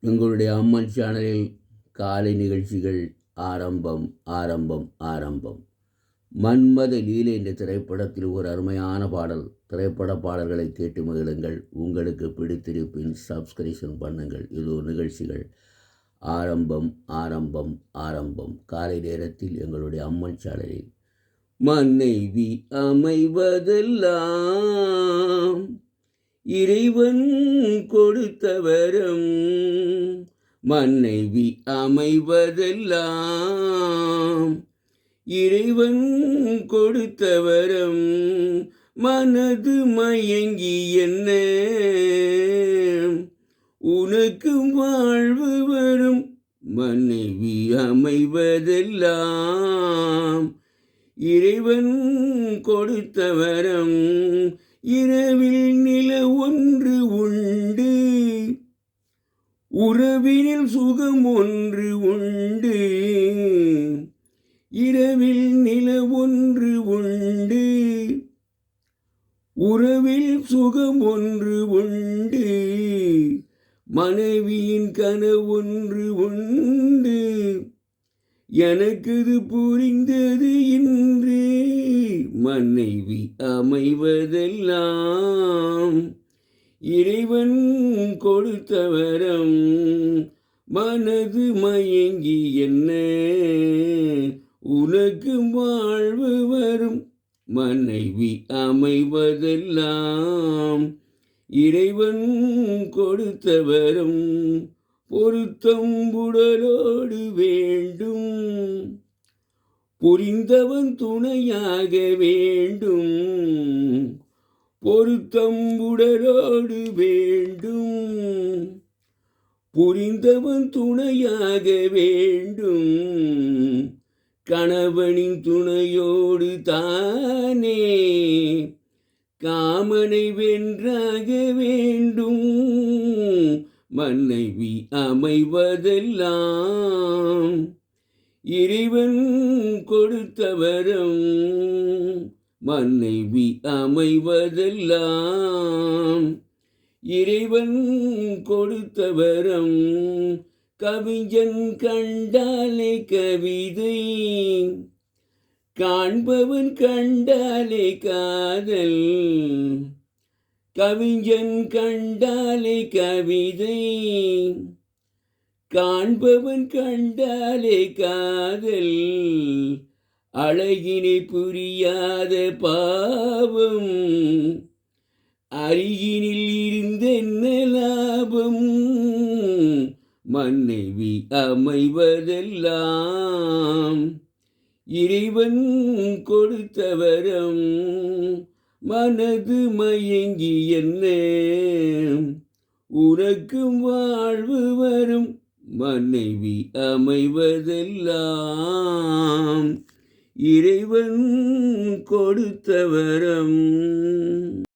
எங்களுடைய அம்மன் சேனலில் காலை நிகழ்ச்சிகள் ஆரம்பம் ஆரம்பம் ஆரம்பம். மன்மத லீலை என்ற திரைப்படத்தில் ஒரு அருமையான பாடல். திரைப்பட பாடல்களை கேட்டு மகிழுங்கள். உங்களுக்கு பிடித்திருப்பின் சப்ஸ்கிரிப்ஷன் பண்ணுங்கள். இது ஒரு நிகழ்ச்சிகள் ஆரம்பம் ஆரம்பம் ஆரம்பம். காலை நேரத்தில் எங்களுடைய அம்மன் சேனலில் மனைவி அமைவதெல்லாம் இறைவன் கொடுத்த வரம், மனைவி அமைவதெல்லாம் இறைவன் கொடுத்த வரம், மனது மயங்கி என்ன உனக்கு வாழ்வு வரும். மனைவி அமைவதெல்லாம் இறைவன் கொடுத்த வரம், இரவில் நில ஒன்று உண்டு, உறவினில் சுகம் ஒன்று உண்டு. இரவில் நில ஒன்று உண்டு, உறவில் சுகம் ஒன்று உண்டு. மனைவியின் கனவொன்று உண்டு, எனக்கு இது புரிந்தது இன்று. மனைவி அமைவதெல்லாம் இறைவன் கொடுத்த வரம், மனது மயங்கி என்ன உனக்கு வாழ்வு வரும். மனைவி அமைவதெல்லாம் இறைவன் கொடுத்த வரம், பொருத்தம் உடலோடு வேண்டும், புரிந்தவன் துணையாக வேண்டும். பொருத்தம் உடலோடு வேண்டும், புரிந்தவன் துணையாக வேண்டும். கணவனின் துணையோடு தானே காமனை வென்றாக வேண்டும். மனைவி அமைவதெல்லாம் இறைவன் கொடுத்த வரம், மனைவி அமைவதெல்லாம் இறைவன் கொடுத்த வரம். கவிஞன் கண்டாலே கவிதை, காண்பவன் கண்டாலே காதல். கவிஞன் கண்டாலே கவிதை, காண்பவன் கண்டாலே காதல். அழகினை புரியாத பாவம், அருகினில் இருந்தென்ன லாபம். மனைவி அமைவதெல்லாம் இறைவன் கொடுத்த வரம், மனது மயங்கி என்ன உனக்கும் வாழ்வு வரும். மனைவி அமைவதெல்லாம் இறைவன் கொடுத்த வரம்.